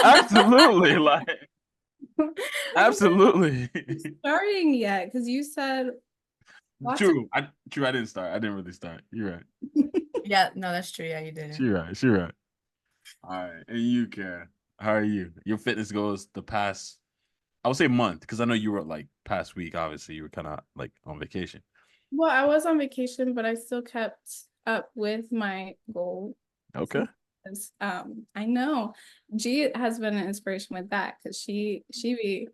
Absolutely, like absolutely. Starting yet? Because you said lots of. True. I didn't start. I didn't really start. You're right. Yeah, no, that's true. Yeah, you didn't. She right. She right. All right. And you, Karen, how are you? Your fitness goals the past, I would say month, because I know you were like past week. Obviously, you were kind of like on vacation. Well, I was on vacation, but I still kept up with my goal. Okay. I know G has been an inspiration with that because she be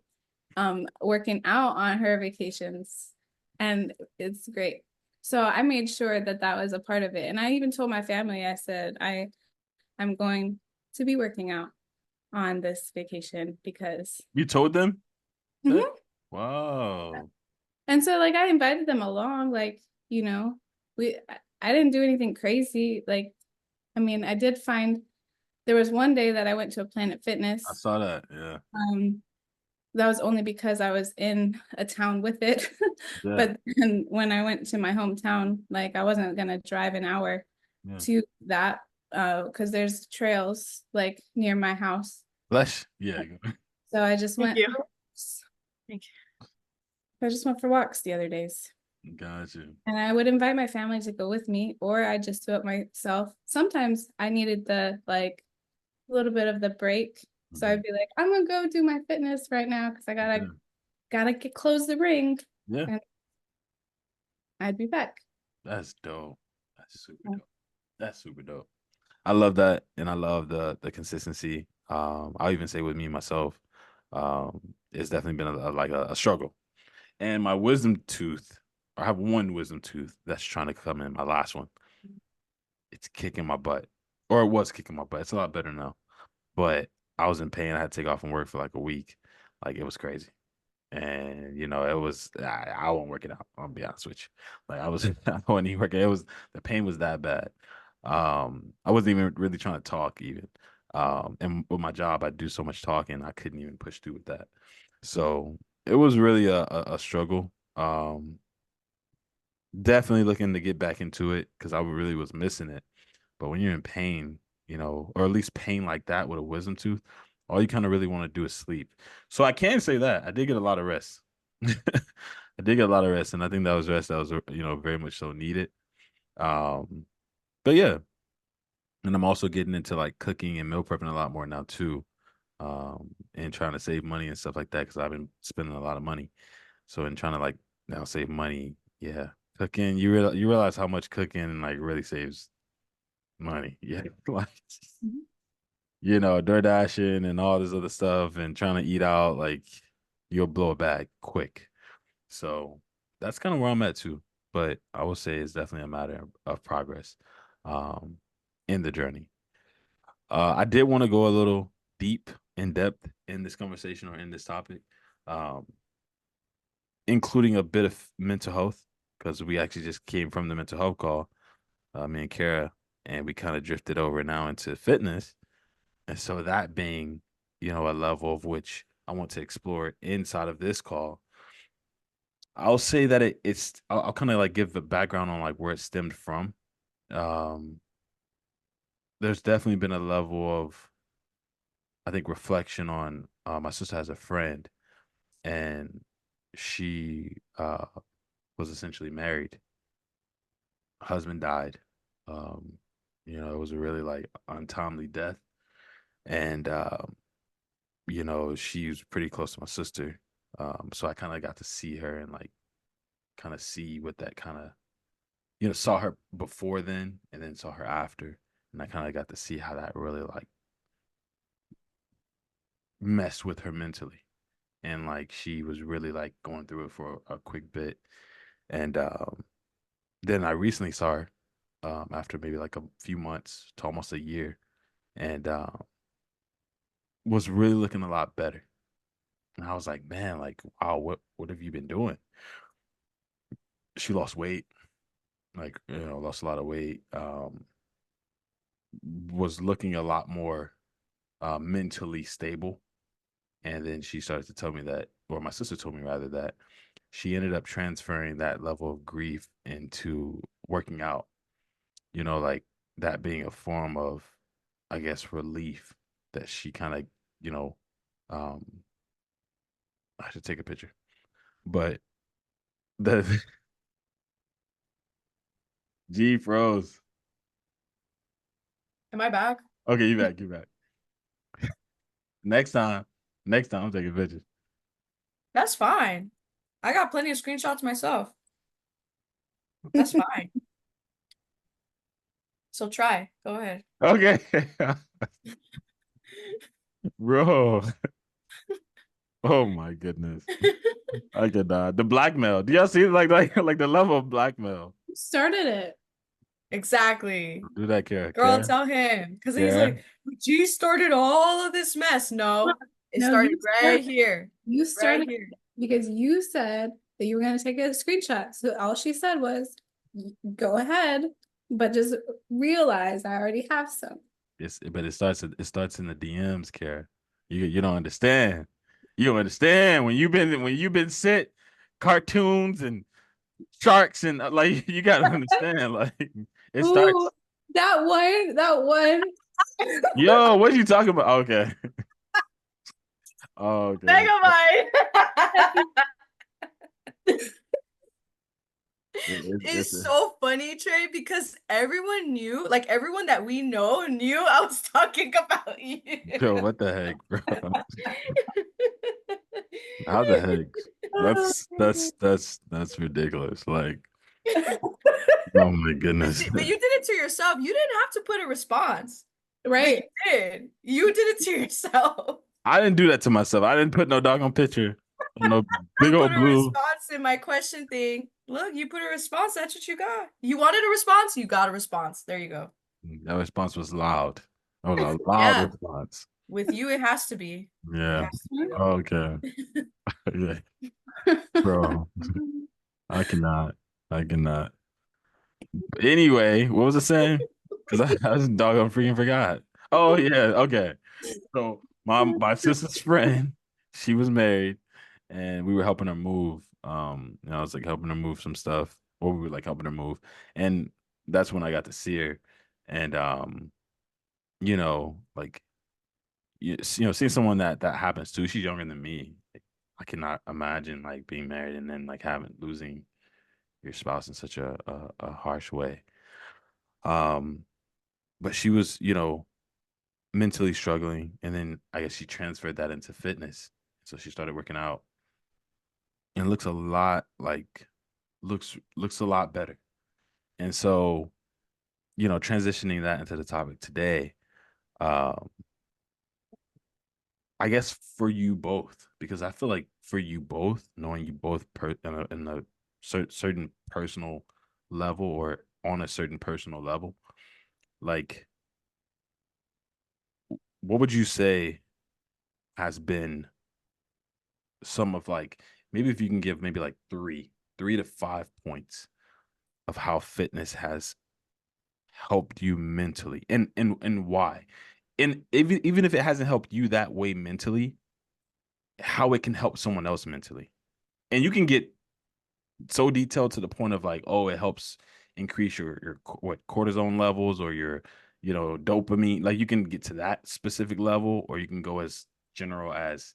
working out on her vacations, and it's great. So I made sure that that was a part of it, and I even told my family. I said I'm going to be working out on this vacation because. You told them that? Mhm. Wow. And so like I invited them along, like, we I didn't do anything crazy. Like, I mean, I did find there was one day that I went to a Planet I Fitness. saw that. Yeah. Um, that was only because I was in a town with it. Yeah. But then when I went to my hometown, like I wasn't gonna drive an hour Yeah. to that because there's trails like near my house. Flesh. Yeah. So I just Thank went you. for walks. Thank I just went for walks the other days. Got you. And I would invite my family to go with me, or I just do it myself. Sometimes I needed the like a little bit of the break. So Mhm. I'd be like, I'm gonna go do my fitness right now because I gotta Yeah. gotta get close the ring Yeah. and I'd be back. That's dope. That's super dope. That's super dope. I love that, and I love the consistency. I'll even say with me myself, it's definitely been a struggle. And my wisdom tooth, I have one wisdom tooth that's trying to come in. My last one, it's kicking my butt, or it was kicking my butt. It's a lot better now, but I was in pain. I had to take off from work for like a week. Like it was crazy. And it was I wasn't working out. I'll be honest with you. Like I was I wasn't even working. It was the pain was that bad. I wasn't even really trying to talk even. And with my job, I do so much talking, I couldn't even push through with that. So it was really a struggle. Definitely looking to get back into it because I really was missing it. But when you're in pain, or at least pain like that with a wisdom tooth, all you kind of really want to do is sleep. So I can say that I did get a lot of rest. I did get a lot of rest, and I think that was rest that was, very much so needed. Um, but yeah, and I'm also getting into like cooking and meal prepping a lot more now too, and trying to save money and stuff like that because I've been spending a lot of money. So in trying to like now save money, yeah, cooking, you realize how much cooking like really saves money. Yeah, like Mhm. door dashing and all this other stuff and trying to eat out, like you'll blow a bag quick. So that's kind of where I'm at too. But I would say it's definitely a matter of progress um in the journey. I did want to go a little deep in depth in this conversation or in this topic, um, including a bit of mental health, because we actually just came from the mental health call, me and Kara, and we kind of drifted over now into fitness. And so that being, a level of which I want to explore inside of this call, I'll say that I'll kind of like give the background on like where it stemmed from. Um, there's definitely been a level of, I think, reflection on, my sister has a friend and she, was essentially married. Husband died. Um, it was a really like untimely death. And, she was pretty close to my sister. So I kind of got to see her and like kind of see what that kind of, saw her before then and then saw her after. And I kind of got to see how that really like messed with her mentally. And like she was really like going through it for a quick bit. And then I recently saw her after maybe like a few months to almost a year and was really looking a lot better. And I was like, man, like, wow, what have you been doing? She lost weight, like, lost a lot of weight. Was looking a lot more mentally stable. And then she started to tell me that, or my sister told me rather, that she ended up transferring that level of grief into working out, like that being a form of, I guess, relief that she kind of you know, um, I should take a picture, but the G froze. Am I back? Okay, you back, you back. Next time, I'm taking pictures. That's fine. I got plenty of screenshots myself. That's fine. So try. Go ahead. Okay, bro. Oh my goodness, I could the blackmail. Do y'all see like the level of blackmail? Who started it? Exactly. Do that, Kara. Girl, Kara, tell him. Because he's Kara. like, G started all of this mess. No, it No, started you right started, here. you Right started here. because you said that you were going to take a screenshot. So all she said was, go ahead, but just realize I already have some. But it starts in the DMs, Kara. You don't understand. You don't understand when you've been sent cartoons and sharks and like you gotta understand. Like it Ooh, starts. that one. Yo, what you talking about? Okay. Oh, okay. Megamind. It's It's so funny, Trey, because everyone knew, like everyone that we know knew I was talking about you. yo, what the heck, bro? How the heck? That's ridiculous. Like, oh my goodness. But you did it to yourself. You didn't have to put a response. But Right. you did. You did it to yourself. I didn't do that to myself. I didn't put no doggone picture. No I big put old a blue. response in my question thing. Look, you put a response. That's what you got. You wanted a response. You got a response. There you go. That response was loud. That was a loud Yeah. response. With you, it has to be. It Yeah. has to be. Okay. Yeah. Bro, I cannot. I cannot. But anyway, what was I saying? Because I just doggone freaking forgot. Oh yeah, okay. So my sister's friend, she was married, and we were helping her move. I was like helping her move some stuff, or we were like helping her move, and that's when I got to see her, and like seeing someone that happens to. She's younger than me. Like, I cannot imagine like being married and then like having losing your spouse in such a harsh way. Um, but she was, mentally struggling, and then I guess she transferred that into fitness. So she started working out, and looks a lot like looks a lot better. And so, transitioning that into the topic today, um, I guess for you both, because I feel like for you both, knowing you both in a certain personal level or on a certain personal level, like what would you say has been some of like maybe if you can give maybe like three to 5 points of how fitness has helped you mentally and why, and even if it hasn't helped you that way mentally, how it can help someone else mentally, and you can get so detailed to the point of like, oh, it helps increase your cortisone levels or your dopamine. Like you can get to that specific level, or you can go as general as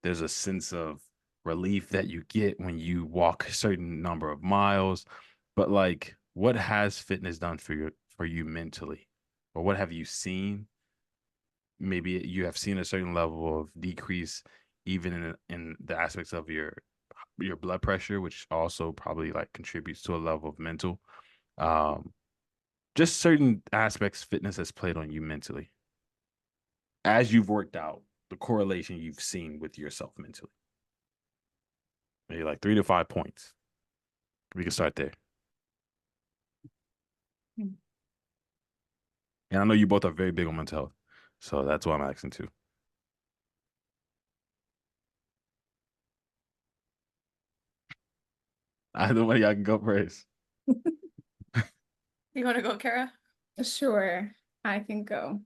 there's a sense of relief that you get when you walk a certain number of miles. But like, what has fitness done for you mentally, or what have you seen? Maybe you have seen a certain level of decrease, even in the aspects of your blood pressure, which also probably like contributes to a level of mental. Um, just certain aspects fitness has played on you mentally as you've worked out the correlation you've seen with yourself mentally. Maybe like 3 to 5 points. We can start there. Hmm. And I know you both are very big on mental health, so that's why I'm asking too. Either way, I can go first. You want to go, Kara? Sure, I can go.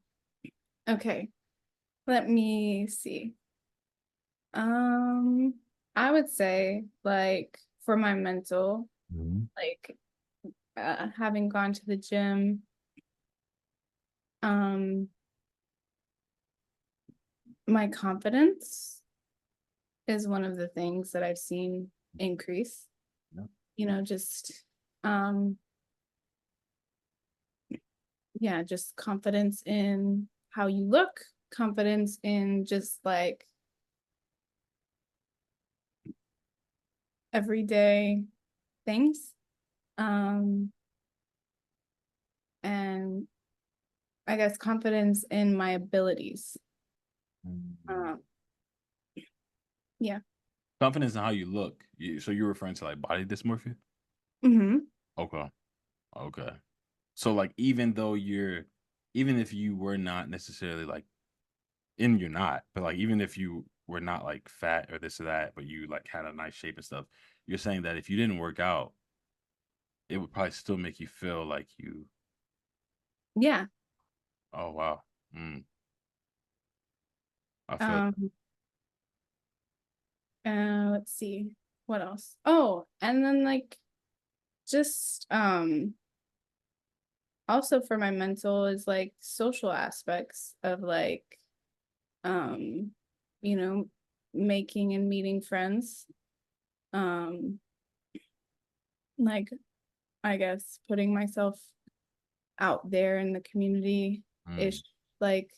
Okay, let me see. I would say like for my mental, Mhm. like having gone to the gym, um my confidence is one of the things that I've seen increase. Yeah. You know, just um yeah, just confidence in how you look, confidence in just like everyday things. And I guess confidence in my abilities. Mhm. Um, yeah. Confidence in how you look. So you're referring to like body dysmorphia? Mm-hmm. Okay. Okay. So like even if you were not necessarily like and you're not, but like even if you were not like fat or this or that, but you like had a nice shape and stuff, you're saying that if you didn't work out, it would probably still make you feel like you. Yeah. Oh wow. Mm, I feel that. Um, let's see what else. Oh, and then like just also for my mental is like social aspects of like um you know making and meeting friends. Um like I guess putting myself out there in the community Mm. ish, like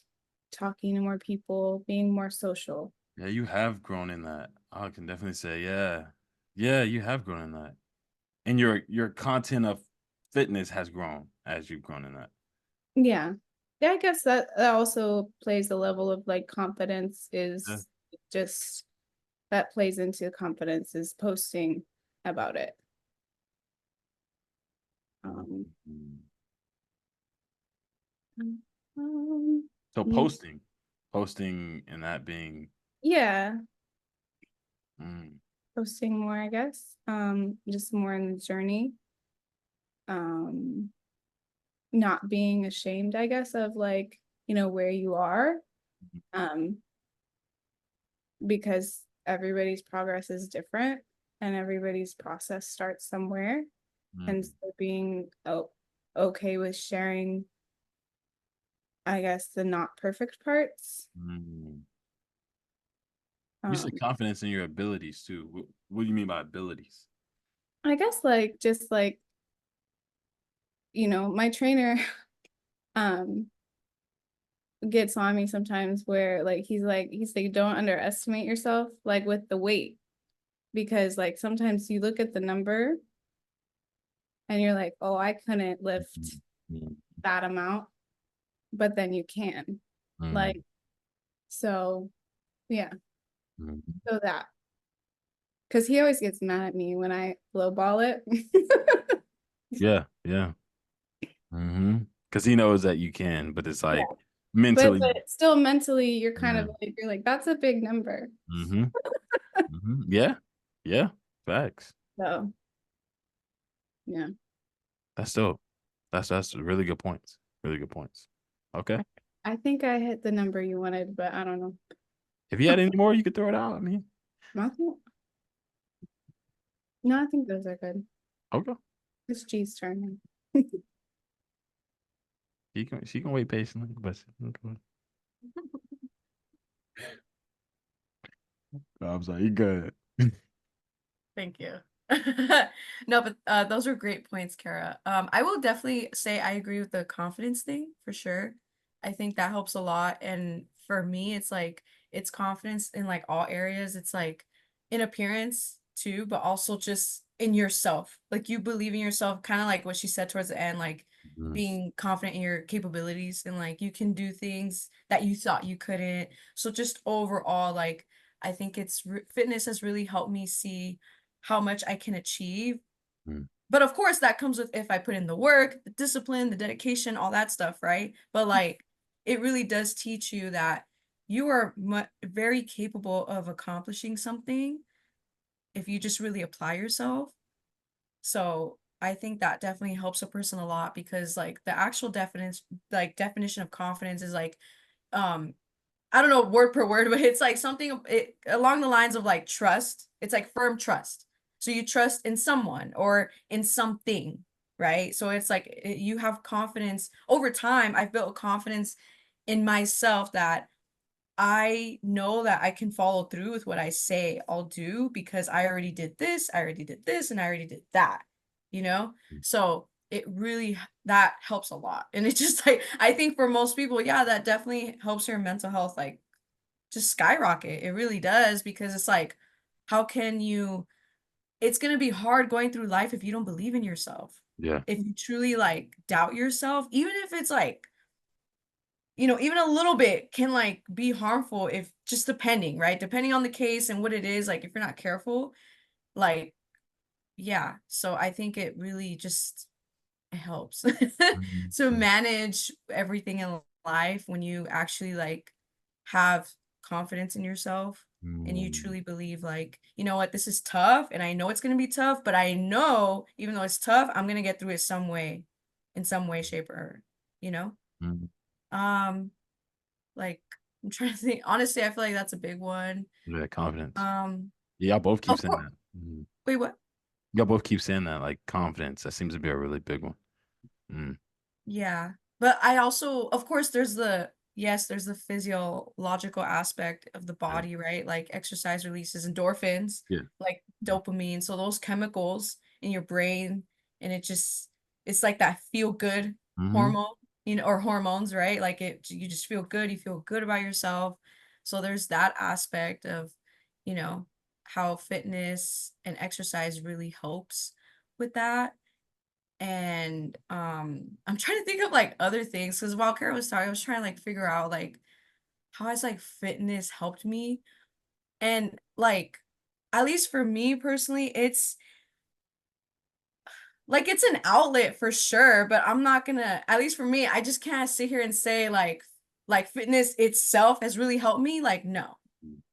talking to more people, being more social. Yeah, you have grown in that. I can definitely say, yeah, yeah, you have grown in that, and your content of fitness has grown as you've grown in that. Yeah. Yeah, I guess that also plays the level of like confidence Yeah. is just that plays into confidence is posting about it. Um, Mm. um, So yeah, posting, and that being. yeah, Mm, posting more, I guess. Just more in the journey. Um, not being ashamed, I guess, of like, where you are. Um, because everybody's progress is different and everybody's process starts somewhere. And mm, so being okay with sharing, I guess, the not perfect parts. mm. You Um, said confidence in your abilities too. What do you mean by abilities? I guess like just like, my trainer um gets on me sometimes where like he's like, don't underestimate yourself like with the weight. Because like sometimes you look at the number and you're like, oh, I couldn't lift Mm, mm, that amount, but then you can. mm, Like, so yeah, mm. so that because he always gets mad at me when I lowball it. Yeah, yeah. Mm-hmm. Because he knows that you can, but it's Yeah. like But mentally. still mentally you're kind Yeah. of like you're like, that's a big number. Mm-hmm. Mm-hmm. Yeah. Yeah. Facts. So yeah. That's dope. That's really good points. Really good points. Okay. I think I hit the number you wanted, but I don't know. If you had any more, you could throw it out. I mean, Nothing. No, I think those are good. okay. It's G's turn. She can wait patiently, but okay. I'm sorry, you good. Thank you. No, but those are great points, Kara. I will definitely say I agree with the confidence thing for sure. I think that helps a lot. And for me, it's like it's confidence in like all areas. It's like in appearance too, but also just in yourself. Like you believe in yourself, kind of like what she said towards the end, like Mm, being confident in your capabilities and like you can do things that you thought you couldn't. So just overall, like I think fitness has really helped me see how much I can achieve. mm, But of course, that comes with if I put in the work, the discipline, the dedication, all that stuff, right? But like, it really does teach you that you are very capable of accomplishing something if you just really apply yourself. So I think that definitely helps a person a lot because like the actual definition of confidence is like um I don't know word per word, but it's like something along the lines of like trust. It's like firm trust. So you trust in someone or in something, right? So it's like you have confidence over time. I've built confidence in myself that I know that I can follow through with what I say I'll do because I already did this, I already did this, and I already did that, you know? So it really, that helps a lot. And it's just like, I think for most people, yeah, that definitely helps your mental health, like just skyrocket. It really does, because it's like, how can you, it's going to be hard going through life if you don't believe in yourself. Yeah. If you truly like doubt yourself, even if it's like, you know, even a little bit can like be harmful, if just depending, right? Depending on the case and what it is, like if you're not careful, like, yeah. So I think it really just helps Mhm. to manage everything in life when you actually like have confidence in yourself and you Mm. truly believe like, you know what, this is tough and I know it's going to be tough, but I know even though it's tough, I'm going to get through it some way, in some way, shape, or, you know? Mhm. Um, like, I'm trying to think. Honestly, I feel like that's a big one. Yeah, confidence. Um, Yeah, y'all both keep of saying course. that. Mhm. Wait, what? Y'all both keep saying that, like confidence. That seems to be a really big one. Mm. Yeah. But I also, of course, there's the physiological aspect of the Yeah. body, right? Like exercise releases endorphins, Yeah. like dopamine. So those chemicals in your brain, and it's like that feel good Mm-hmm. hormone, you know, or hormones, right? Like you just feel good, you feel good about yourself. So there's that aspect of, you know, how fitness and exercise really helps with that. And I'm trying to think of like other things, because while Kara was talking, I was trying to like figure out like how has like fitness helped me. And like, at least for me personally, it's like it's an outlet for sure, but I'm not gonna, at least for me, I just can't sit here and say like fitness itself has really helped me. Like, no.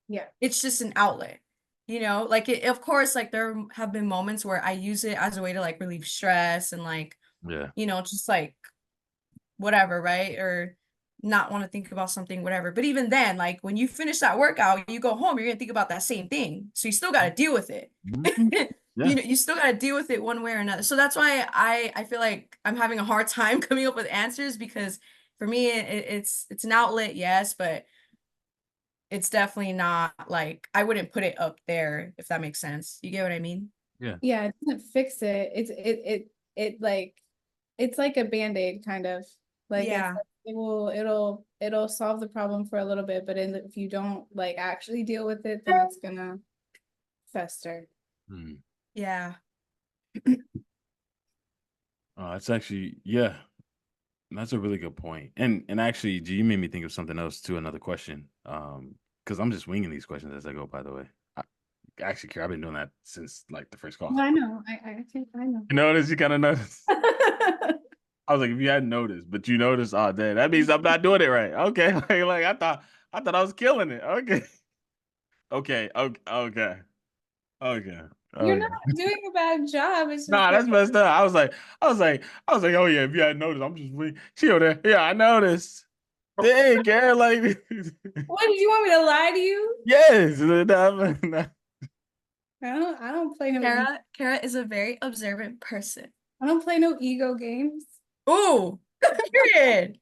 Yeah. It's just an outlet. You know, like it, of course, like there have been moments where I use it as a way to like relieve stress and like, Yeah. you know, just like whatever, right? Or not want to think about something, whatever. But even then, like when you finish that workout, you go home, you're gonna think about that same thing. So you still got to deal with it. Mhm. You Yeah. know, you still got to deal with it one way or another. So that's why I feel like I'm having a hard time coming up with answers, because for me it's an outlet, yes, but it's definitely not like I wouldn't put it up there, if that makes sense. You get what I mean? Yeah. Yeah, it doesn't fix it. It like it's like a band-aid kind of. Like Yeah. it'll solve the problem for a little bit, but if you don't like actually deal with it, then it's gonna fester. Mm. Yeah. It's actually, yeah, that's a really good point. And actually, G, you made me think of something else too. Another question. Because I'm just winging these questions as I go. By the way, actually, Kara, I've been doing that since like the first call. Well, I know. I think I know. You notice? You kind of notice. I was like, if you hadn't noticed, but you noticed, oh, damn, that means I'm not doing it right. Okay, like I thought I was killing it. Okay, okay, okay, okay, You're okay. not doing a bad job. It's just Nah, that that's messed up. Oh yeah, if you hadn't noticed, I'm just waiting. She over there. Yeah, I noticed. Dang, girl, like, what did you want me to lie to you? yes. I don't play no Kara is a very observant person. I don't play no ego games. Ooh, period.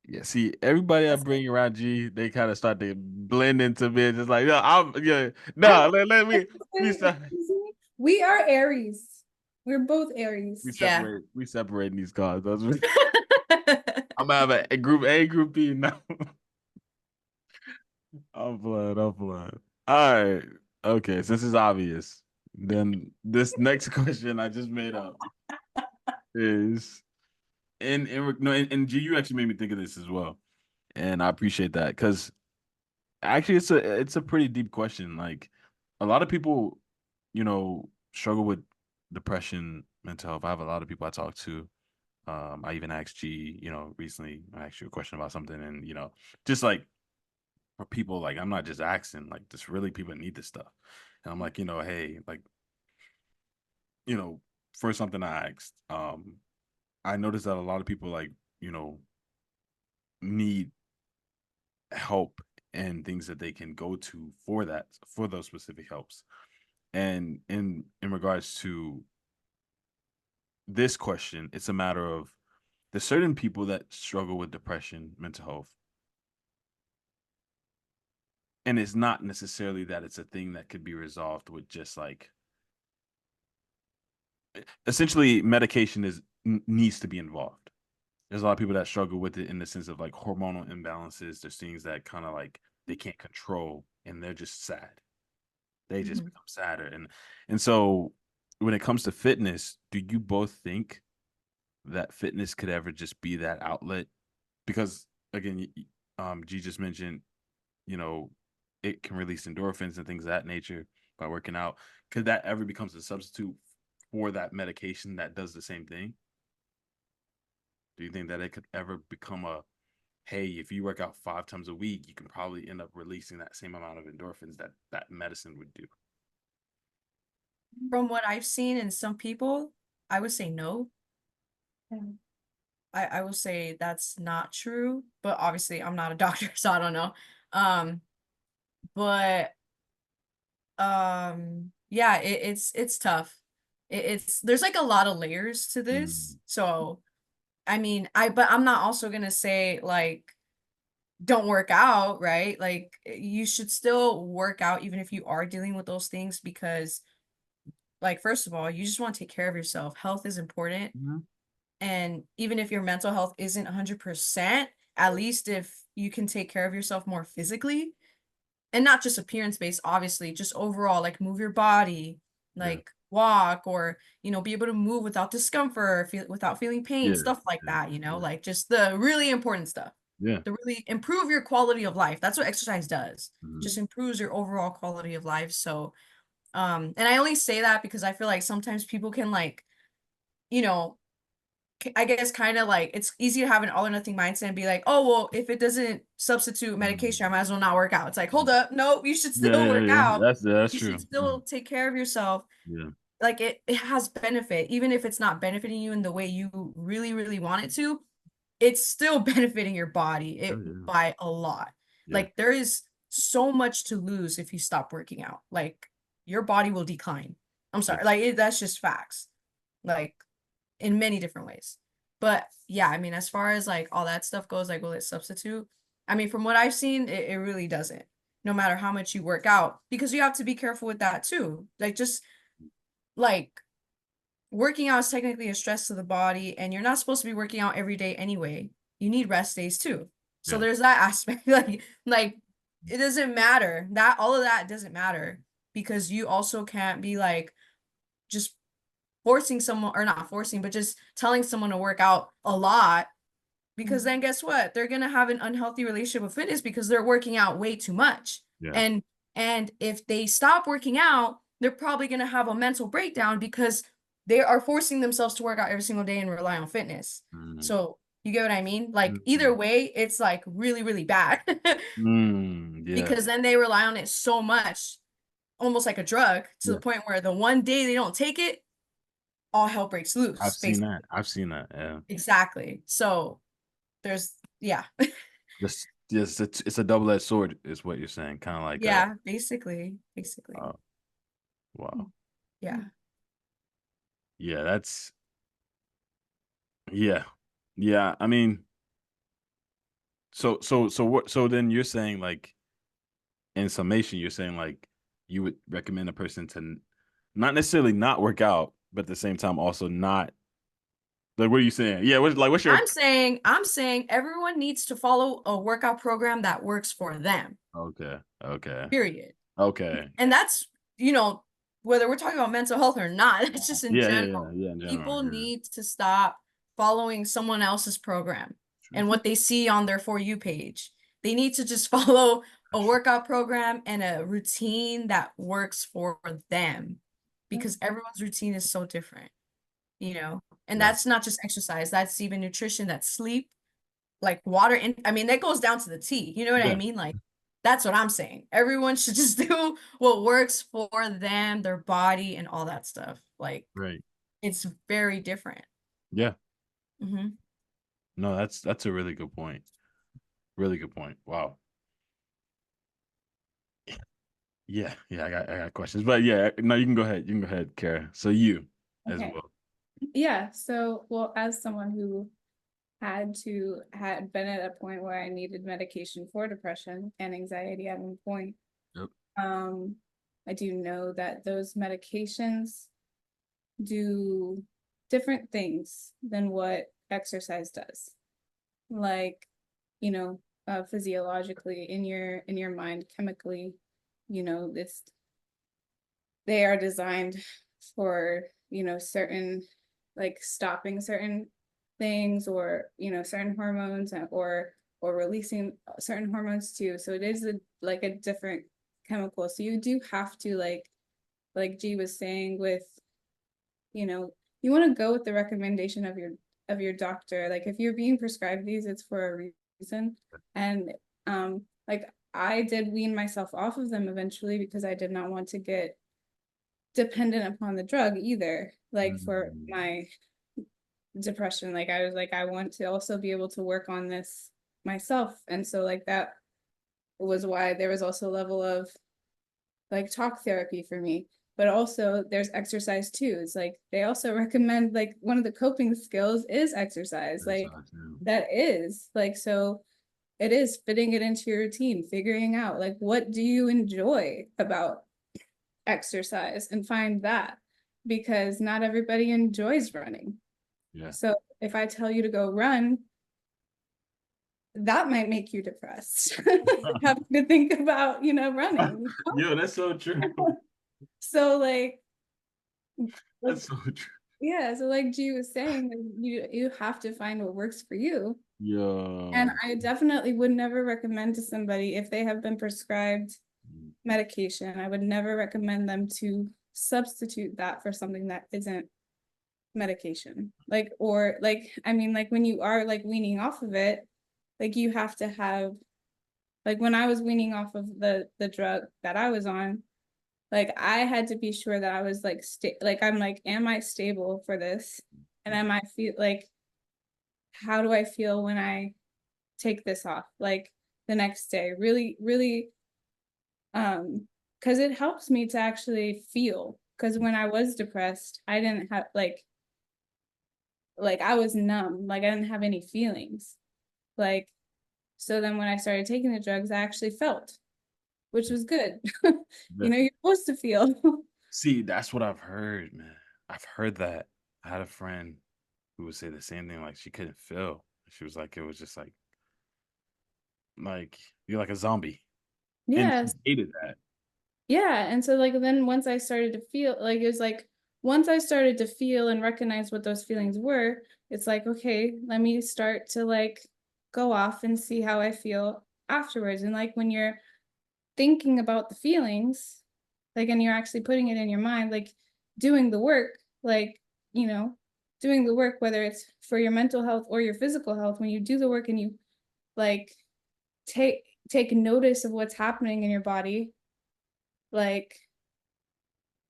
Yeah, see, everybody I That's bring around G, they kind of start to blend into me. Just like, no, I'm no, let me stop. we are Aries. We're both Aries. yeah. We separating these cars. I'm gonna have a group A, group B now. I'm playing. All right. Okay, so this is obvious. Then this next question I just made up is no, and G, you actually made me think of this as well. And I appreciate that because actually it's a pretty deep question. Like a lot of people, struggle with depression, mental health. I have a lot of people I talk to. I even asked G, recently I asked you a question about something, and just like for people, like I'm not just asking, like just really people need this stuff. And I'm like, hey, like, you know, for something I asked, I noticed that a lot of people like, need help and things that they can go to for those specific helps. And in regards to this question, it's a matter of there's certain people that struggle with depression, mental health, and it's not necessarily that it's a thing that could be resolved with just like essentially medication needs to be involved. There's a lot of people that struggle with it in the sense of like hormonal imbalances. There's things that kind of like they can't control and they're just sad. They just Mhm. become sadder. And so when it comes to fitness, do you both think that fitness could ever just be that outlet? Because again, G just mentioned, you know, it can release endorphins and things of that nature by working out. Could that ever becomes a substitute for that medication that does the same thing? Do you think that it could ever become a, hey, if you work out 5 times a week, you can probably end up releasing that same amount of endorphins that that medicine would do? From what I've seen in some people, I would say no. Yeah. I will say that's not true, but obviously I'm not a doctor, so I don't know. Um, but yeah, it's tough. It's there's like a lot of layers to this. Mm, So I mean, but I'm not also gonna say like don't work out, right? Like you should still work out even if you are dealing with those things because like first of all, you just want to take care of yourself. Health is important. mhm. And even if your mental health isn't 100%, at least if you can take care of yourself more physically and not just appearance based, obviously, just overall, like move your body, Yeah, like walk or, be able to move without discomfort, without feeling pain, yeah, stuff like yeah, that, yeah, like just the really important stuff yeah. to really improve your quality of life. That's what exercise does. Mhm. Just improves your overall quality of life. So, and I only say that because I feel like sometimes people can like, you know, I guess kind of like it's easy to have an all or nothing mindset and be like, oh, well, if it doesn't substitute medication, I Mhm. might as well not work out. It's like, hold up, no, you should Yeah, still yeah, work yeah. out. That's You should true. Mm. still take care of yourself. Yeah, Like it has benefit, even if it's not benefiting you in the way you really, really want it to, it's still benefiting your body oh it yeah, by a lot. yeah, Like there is so much to lose if you stop working out. Like your body will decline. I'm yeah, sorry, like that's just facts. Like in many different ways. But yeah, I mean, as far as like all that stuff goes, like will it substitute? I mean, from what I've seen, it really doesn't. No matter how much you work out, because you have to be careful with that too. Like just like working out is technically a stress to the body, and you're not supposed to be working out every day anyway. You need rest days too. So yeah, there's that aspect. Like it doesn't matter. That all of that doesn't matter because you also can't be like just forcing someone or not forcing, but just telling someone to work out a lot because then guess what? They're going to have an unhealthy relationship with fitness because they're working out way too much. yeah. And if they stop working out, they're probably going to have a mental breakdown because they are forcing themselves to work out every single day and rely on fitness. Mhm. So, you get what I mean? Like either Mhm. way, it's like really really bad Mm, yeah, because then they rely on it so much, almost like a drug to the yeah. point where the one day they don't take it, all hell breaks I've loose, seen basically. that. I've seen that. Yeah. Exactly. So there's yeah. This, yes, it's a double-edged sword, is what you're saying. Kind of like, Yeah, basically. uh, wow, Yeah. yeah, that's, yeah, yeah. I mean, so what? So then you're saying like, in summation, you're saying like, you would recommend a person to not necessarily not work out, but at the same time also not like, what are you saying? Yeah, what's your I'm saying everyone needs to follow a workout program that works for them. okay, okay, Period. okay. And that's, you know, whether we're talking about mental health or not, that's just in Yeah, yeah, general. yeah, yeah. In general, People yeah. need to stop following someone else's program True. and what they see on their For You page. They need to just follow a workout program and a routine that works for them because everyone's routine is so different, you know? And Yeah, that's not just exercise, that's even nutrition, that's sleep, like water. I mean, that goes down to the T. You know what I yeah, mean? Like, that's what I'm saying. Everyone should just do what works for them, their body, and all that stuff. Like, right. it's very different. Yeah. Hmm. No, that's a really good point. Really good point. Wow. Yeah, yeah, I got questions. But yeah, no, you can go ahead. You can go ahead, Kara. So you as Okay. well. Yeah. So, well, as someone who had been at a point where I needed medication for depression and anxiety at one point. Yep. I do know that those medications do different things than what exercise does. Like, you know, physiologically in your mind, chemically, you know, they are designed for, you know, certain, like stopping certain things, or, you know, certain hormones, or releasing certain hormones too. So it is like a different chemical. So you do have to, like G was saying, with, you know, you want to go with the recommendation of your doctor. Like if you're being prescribed these, it's for a reason. And like I did wean myself off of them eventually, because I did not want to get dependent upon the drug either, like for Mm. my depression. Like I was like, I want to also be able to work on this myself. And so like that was why there was also a level of like talk therapy for me. But also there's exercise too. It's like they also recommend, like one of the coping skills is exercise. That's Like how I feel. that is like, so it is fitting it into your routine, figuring out like what do you enjoy about exercise, and find that, because not everybody enjoys running. Yeah. So if I tell you to go run, that might make you depressed. Having to think about, you know, running. Yo, that's so true. So like That's so true. yeah, so like G was saying, like, you have to find what works for you. And Yo. I definitely would never recommend to somebody, if they have been prescribed medication, I would never recommend them to substitute that for something that isn't medication. Like, or like, I mean, like when you are like weaning off of it, like you have to have, like when I was weaning off of the drug that I was on, like I had to be sure that I was like like I'm like, am I stable for this? And am I feel like, how do I feel when I take this off? Like the next day, really, really, because it helps me to actually feel. Because when I was depressed, I didn't have like I was numb, like I didn't have any feelings. Like, so then when I started taking the drugs, I actually felt, which was good. You Yeah. know, you're supposed to feel. See, that's what I've heard, man. I've heard that. I had a friend who would say the same thing, like she couldn't feel. She was like, it was just like you're like a zombie. And she Yes. hated that. Yeah. And so like then once I started to feel, like it was like once I started to feel and recognize what those feelings were, it's like, okay, let me start to like go off and see how I feel afterwards. And like when you're thinking about the feelings, like, and you're actually putting it in your mind, like doing the work, like, you know, doing the work, whether it's for your mental health or your physical health, when you do the work and you like take take notice of what's happening in your body, like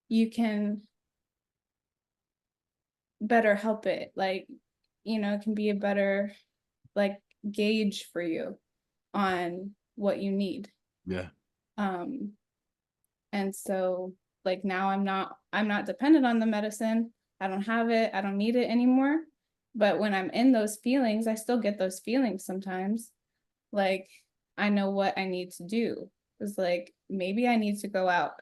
you can better help it. Like, you know, it can be a better like gauge for you on what you need. Yeah. Um, and so like now I'm not dependent on the medicine. I don't have it. I don't need it anymore. But when I'm in those feelings, I still get those feelings sometimes. Like I know what I need to do. It's like maybe I need to go out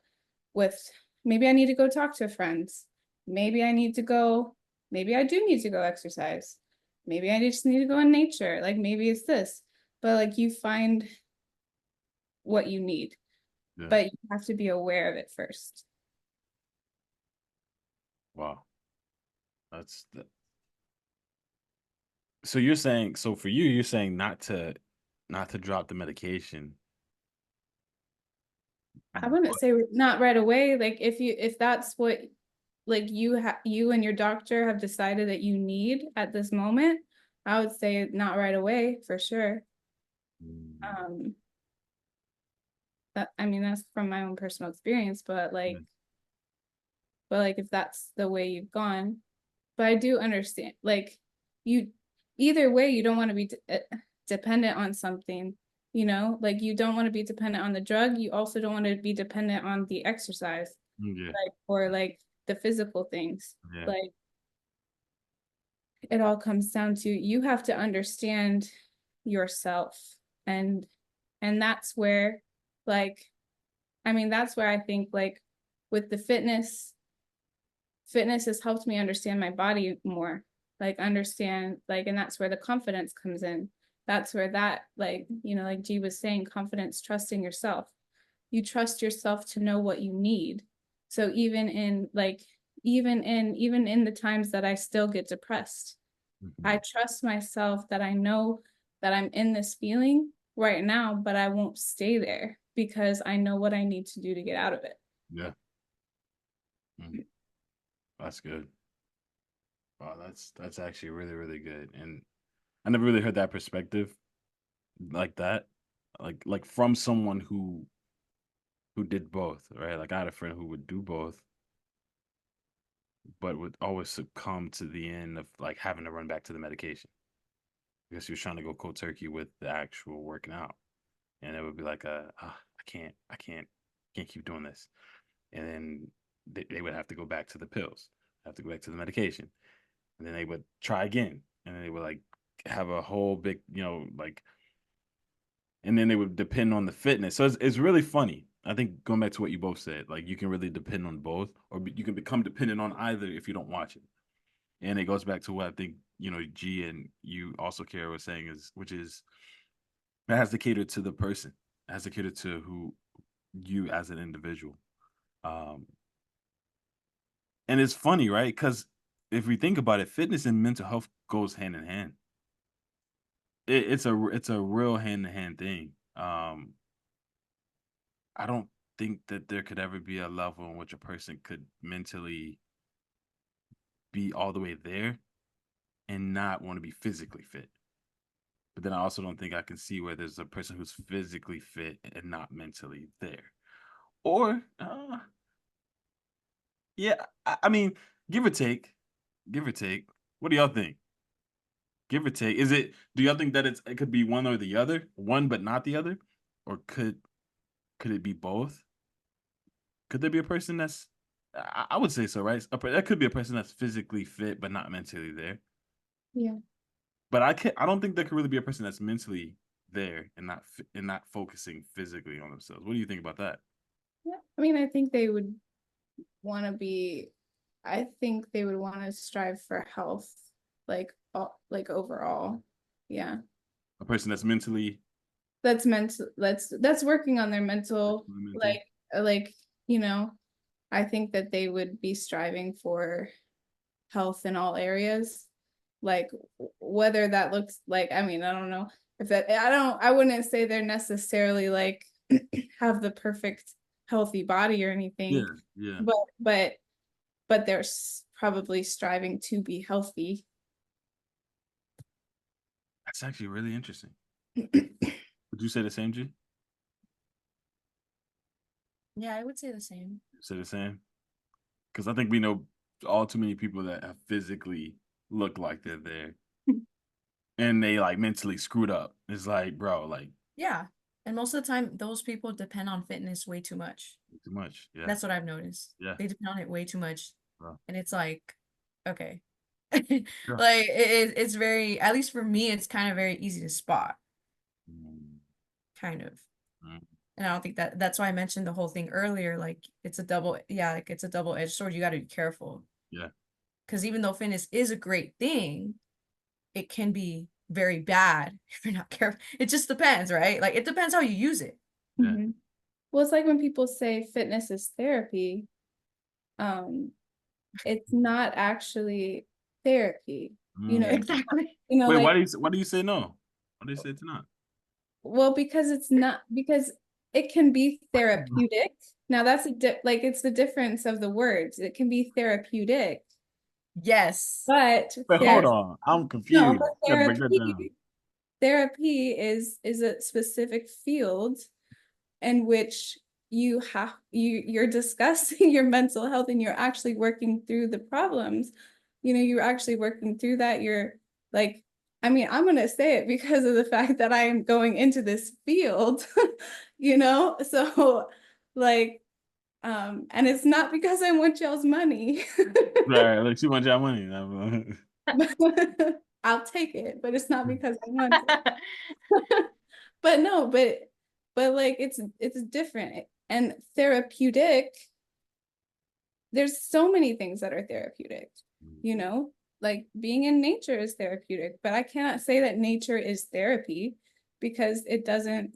with, maybe I need to go talk to friends. Maybe I need to go, maybe I do need to go exercise. Maybe I just need to go in nature. Like maybe it's this. But like you find what you need, Yeah. but you have to be aware of it first. Wow. That's the So you're saying, so for you, you're saying not to drop the medication. I wouldn't But say not right away. Like if that's what like you and your doctor have decided that you need at this moment, I would say not right away for sure. mm, Um, that, I mean, that's from my own personal experience, yeah, but like if that's the way you've gone, but I do understand, like you, either way, you don't want to be dependent on something, you know, like you don't want to be dependent on the drug. You also don't want to be dependent on the exercise, yeah, like, or like the physical things. yeah. Like it all comes down to, you have to understand yourself. And that's where, like, I mean, that's where I think, like, with the fitness has helped me understand my body more, like, understand, like, and that's where the confidence comes in. That's where that, like, you know, like G was saying, confidence, trusting yourself. You trust yourself to know what you need. So even in the times that I still get depressed, I trust myself that I know that I'm in this feeling right now, but I won't stay there because I know what I need to do to get out of it. Yeah. That's good. Wow, that's actually really, really good. And I never really heard that perspective like that. Like from someone who did both, right? Like I had a friend who would do both, but would always succumb to the end of like having to run back to the medication because he was trying to go cold turkey with the actual working out. And it would be like I can't keep doing this. And then they would have to go back to the pills, have to go back to the medication. And then they would try again. And then they would like have a whole big, like, and then they would depend on the fitness. So it's really funny. I think going back to what you both said, like you can really depend on both, or you can become dependent on either if you don't watch it. And it goes back to what I think, G and you also, Kara, was saying which is it has to cater to the person. It has to cater to who you as an individual. Um, and it's funny, right? Because if we think about it, fitness and mental health goes hand in hand. It's a real hand in hand thing. I don't think that there could ever be a level in which a person could mentally be all the way there and not want to be physically fit. But then I also don't think I can see where there's a person who's physically fit and not mentally there. Or, yeah, I mean, give or take, give or take. What do y'all think? Give or take. Do y'all think that it could be one or the other, one but not the other? Or could it be both? Could there be a person that's, I would say so, right? That could be a person that's physically fit but not mentally there. Yeah. But I don't think there could really be a person that's mentally there and not focusing physically on themselves. What do you think about that? Yeah. I mean, I think they would want to be, I think they would want to strive for health, like overall. Yeah. A person that's mentally That's mental, that's working on their mental, mental. like, you know, I think that they would be striving for health in all areas. Like whether that looks like, I mean, I don't know if that, I wouldn't say they're necessarily like have the perfect healthy body or anything, Yeah, yeah. but they're probably striving to be healthy. That's actually really interesting. Would you say the same, G? Yeah, I would say the same. Say the same? Because I think we know all too many people that have physically look like they're there and they like mentally screwed up. It's like, bro, like Yeah. And most of the time, those people depend on fitness way too much. too much. Yeah. That's what I've noticed. Yeah. They depend on it way too much. Bro. And it's like, okay. Yeah. Like it's very, at least for me, it's kind of very easy to spot. Mm, Kind of. mm, And I don't think that's why I mentioned the whole thing earlier. Like it's a double-edged sword. You got to be careful. yeah. Because even though fitness is a great thing, it can be very bad if you're not careful. It just depends, right? Like it depends how you use it. Yeah. Mm-hmm. Well, it's like when people say fitness is therapy, it's not actually therapy, you know. Exactly. You know, Wait, like, why do you say no? Why do you say it's not? well, because it's not, because it can be therapeutic. Now that's like, it's the difference of the words. It can be therapeutic, Yes. but Wait, hold on. I'm no, confused. but You gotta break that down. therapy is a specific field in which you're discussing your mental health and you're actually working through the problems. You know, you're actually working through that. You're like, I mean, I'm gonna say it because of the fact that I am going into this field, you know? So like, and it's not because I want y'all's money. Right, like too much money. I'll take it, but it's not because I want to. But no, but like it's different and therapeutic. There's so many things that are therapeutic, you know, like being in nature is therapeutic, but I cannot say that nature is therapy because it doesn't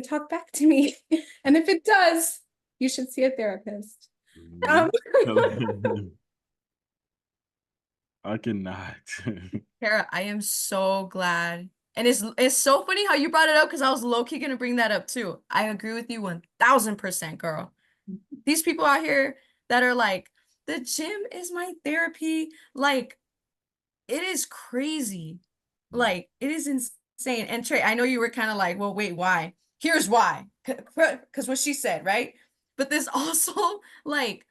talk back to me. And if it does, you should see a therapist. Um, I cannot. Kara, I am so glad. And it's so funny how you brought it up because I was low-key gonna bring that up too. I agree with you 1000%, girl. These people out here that are like, the gym is my therapy. Like, it is crazy. Like, it is insane. And Trey, I know you were kind of like, well, wait, why? Here's why. Because what she said, right? But there's also like,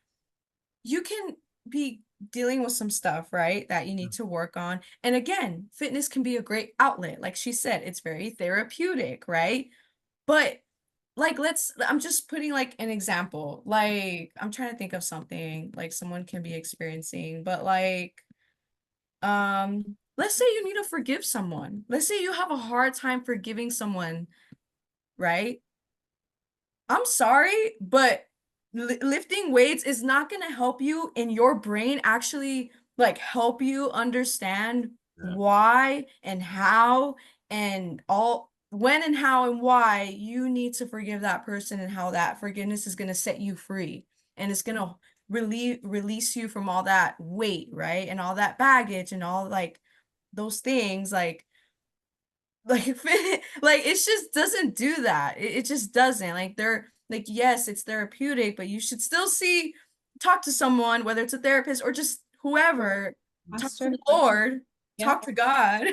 you can be dealing with some stuff, right? That you need to work on. And again, fitness can be a great outlet. Like she said, it's very therapeutic, right? But like, I'm just putting like an example. Like, I'm trying to think of something like someone can be experiencing, but like, let's say you need to forgive someone. Let's say you have a hard time forgiving someone, right? I'm sorry, but lifting weights is not going to help you in your brain actually like help you understand Yeah. why and how and all when and how and why you need to forgive that person and how that forgiveness is going to set you free and it's going to release you from all that weight, right? And all that baggage and all like those things like like it just doesn't do that. It just doesn't. Like they're like, yes, it's therapeutic, but you should still talk to someone, whether it's a therapist or just whoever, talk to Master. the Lord, Yeah. talk to God.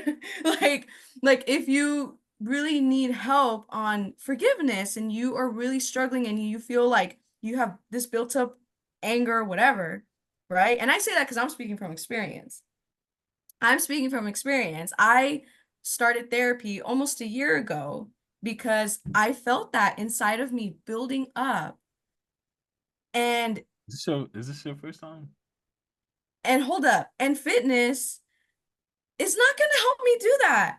like like if you really need help on forgiveness and you are really struggling and you feel like you have this built up anger, whatever, right? And I say that because I'm speaking from experience. I started therapy almost a year ago because I felt that inside of me building up. And Is this your first time? hold up, and fitness is not going to help me do that.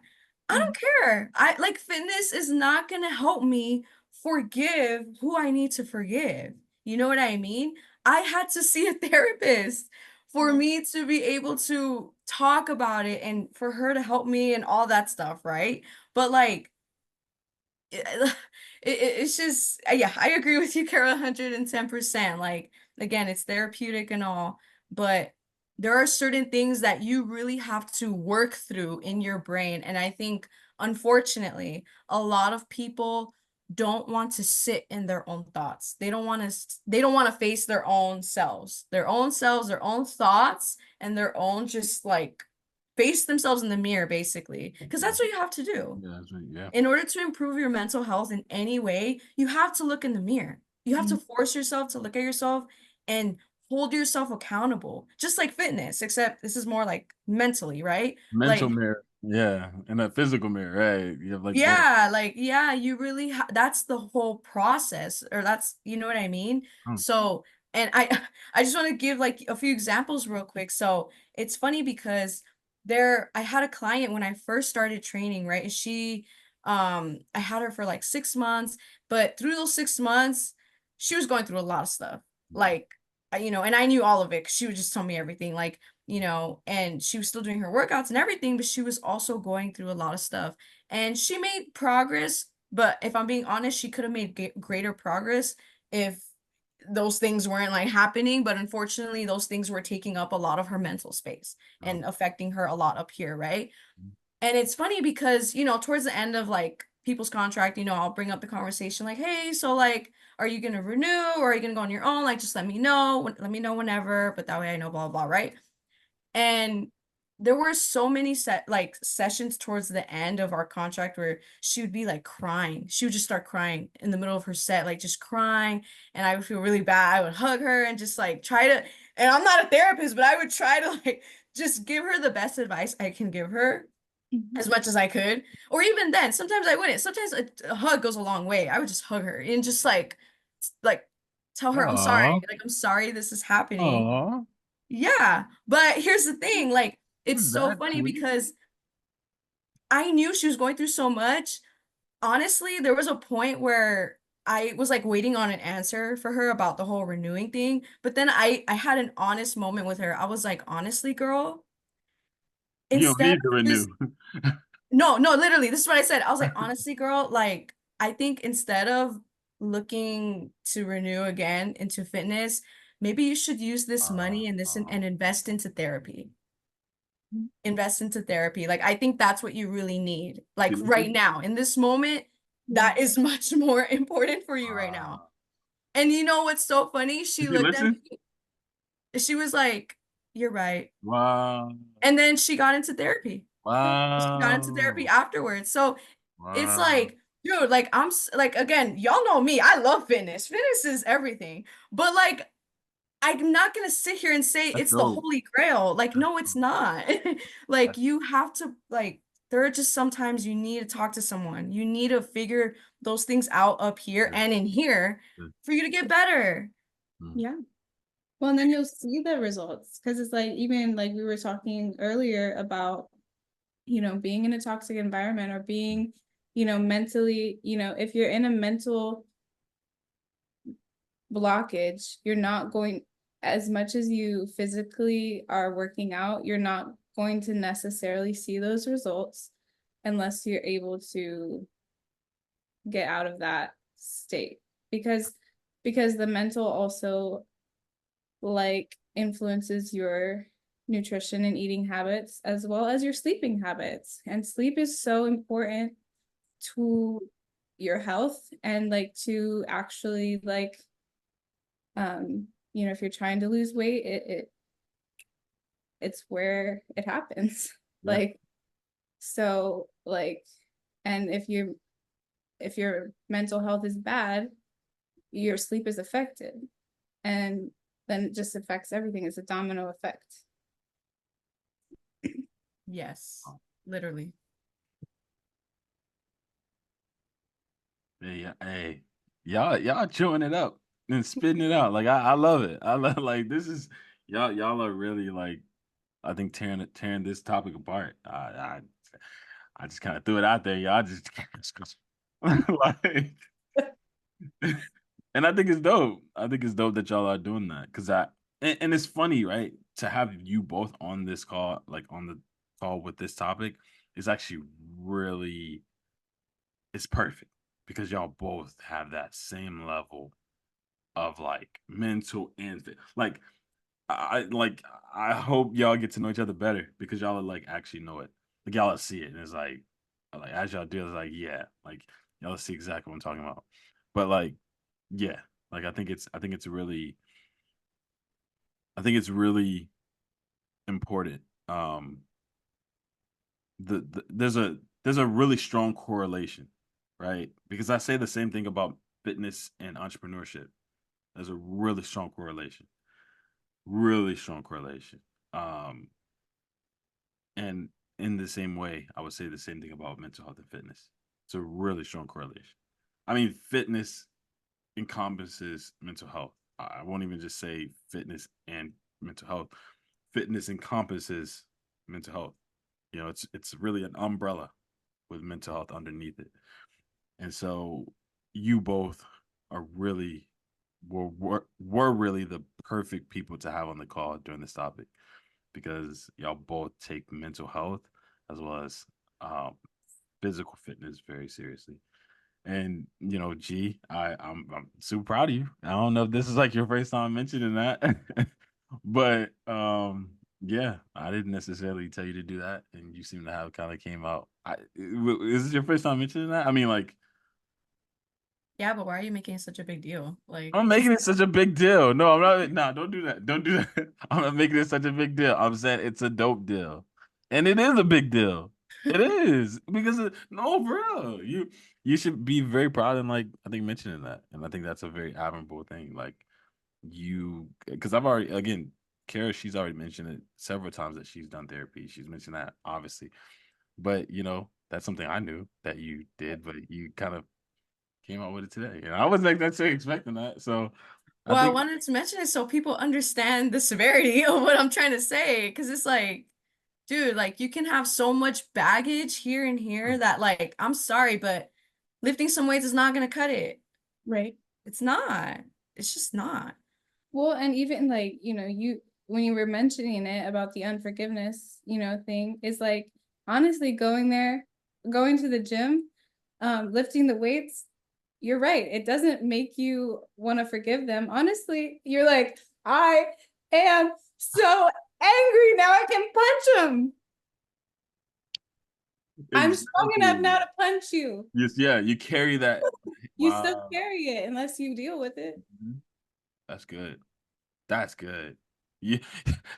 I Mhm. don't care. I like fitness is not going to help me forgive who I need to forgive. You know what I mean? I had to see a therapist for Yeah. me to be able to talk about it and for her to help me and all that stuff, right? But like it, it's just yeah, I agree with you, Carol, 110%. Like again, it's therapeutic and all, but there are certain things that you really have to work through in your brain. And I think unfortunately, a lot of people don't want to sit in their own thoughts. They don't want to face their own selves, their own thoughts, and their own just like face themselves in the mirror, basically. Because Yeah. that's what you have to do Yeah, that's right. Yeah. in order to improve your mental health in any way, you have to look in the mirror. You have to Mhm. force yourself to look at yourself and hold yourself accountable, just like fitness, except this is more like mentally, right? Mental Like, mirror. Yeah. And a physical mirror, right? You have like both. yeah, like, yeah, you really, that's the whole process, or that's, you know what I mean? Mm. So, and I just want to give like a few examples real quick. So it's funny because I had a client when I first started training, right? And I had her for like 6 months, but through those 6 months, she was going through a lot of stuff. Yeah. Like, and I knew all of it 'cause she would just tell me everything. Like, and she was still doing her workouts and everything, but she was also going through a lot of stuff. And she made progress, but if I'm being honest, she could have made greater progress if those things weren't like happening. But unfortunately, those things were taking up a lot of her mental space Oh. and affecting her a lot up here, right? Mm. And it's funny because, towards the end of like people's contract, I'll bring up the conversation like, hey, so like, are you going to renew or are you going to go on your own? Like, just let me know. Let me know whenever, but that way I know, blah, blah, blah, right? And there were so many sessions towards the end of our contract where she would be like crying. She would just start crying in the middle of her set, like just crying. And I would feel really bad. I would hug her and just like try to, and I'm not a therapist, but I would try to like just give her the best advice I can give her Mhm. as much as I could. Or even then, sometimes I wouldn't. Sometimes a hug goes a long way. I would just hug her and just like tell her I'm sorry. Aw. Like I'm sorry this is happening. Aw. Yeah, but here's the thing, like, it's so That funny sweet. because I knew she was going through so much. Honestly, there was a point where I was like waiting on an answer for her about the whole renewing thing, but then I had an honest moment with her. I was like, honestly, girl, You don't instead need to of renew. just no, no, literally, this is what I said. I was like, honestly, girl, like, I think instead of looking to renew again into fitness, maybe you should use this Uh, money and uh, and invest into therapy. Invest into therapy. Like, I think that's what you really need. she Like right listen? now, in this moment, Yeah. that is much more important for you right now. Uh, And you know what's so funny? She did she looked at listen? me, she was like, "You're right." Wow. And then she got into therapy. She got into therapy Wow. afterwards. So it's Wow. like, dude, like like again, y'all know me. I love fitness. Fitness is everything. But like I'm not gonna sit here and say That's it's the dope. holy grail. Like, That's no, it's dope. not. Like, That's you have to, like, there are just sometimes you need to talk to someone. You need to figure those things out up here good. and in here Good. for you to get better. Mm. Yeah. Well, and then you'll see the results because it's like even like we were talking earlier about, being in a toxic environment or being, mentally, if you're in a mental blockage, you're not going, as much as you physically are working out, you're not going to necessarily see those results unless you're able to get out of that state because the mental also like influences your nutrition and eating habits as well as your sleeping habits, and sleep is so important to your health and like to actually like if you're trying to lose weight, it's where it happens. Yeah. Like, so like, and if your mental health is bad, your sleep is affected, and then it just affects everything. It's a domino effect. Yes, literally. Yeah, yeah. Hey, y'all chewing it up and spitting it out. Like I love it. I love like this is y'all are really like I think tearing this topic apart. I just kind of threw it out there. Y'all just like and I think it's dope. I think it's dope that y'all are doing that because and it's funny, right? To have you both on this call, like on the call with this topic, is actually really it's perfect because y'all both have that same level of like mental and like like I hope y'all get to know each other better because y'all are like actually know it. Like y'all see it and it's like as y'all do it's like yeah, like y'all see exactly what I'm talking about. But like yeah, like I think it's really important. There's a really strong correlation, right? Because I say the same thing about fitness and entrepreneurship. There's a really strong correlation. Um, and in the same way, I would say the same thing about mental health and fitness. It's a really strong correlation. I mean, fitness encompasses mental health. I won't even just say fitness and mental health. Fitness encompasses mental health. It's really an umbrella with mental health underneath it. And so you both are really were really the perfect people to have on the call during this topic because y'all both take mental health as well as um, physical fitness very seriously. And G, I'm super proud of you. I don't know if this is like your first time mentioning that, but yeah, I didn't necessarily tell you to do that, and you seem to have kind of came out. Is this your first time mentioning that? I mean, like Yeah, but why are you making such a big deal? Like, I'm making it such a big deal. No, I'm not. No, don't do that. Don't do that. I'm not making it such a big deal. I'm saying it's a dope deal, and it is a big deal. It is because no, bro, you should be very proud and like I think mentioning that, and I think that's a very admirable thing. Like because I've already again, Kara, she's already mentioned it several times that she's done therapy. She's mentioned that obviously, but that's something I knew that you did, but you kind of came out with it today, and I wasn't like that expecting that. So I Well, I think wanted to mention it so people understand the severity of what I'm trying to say. Because it's like, dude, like you can have so much baggage here and here that, like, I'm sorry, but lifting some weights is not going to cut it. Right. It's not. It's just not. Well, and even like, you when you were mentioning it about the unforgiveness, thing is like honestly going to the gym, lifting the weights, you're right. It doesn't make you want to forgive them. Honestly, you're like, I am so angry now I can punch him. I'm strong enough exactly. now to punch you. Yes, yeah, you carry that. You still Wow. carry it unless you deal with it. Mhm. That's good. That's good. You,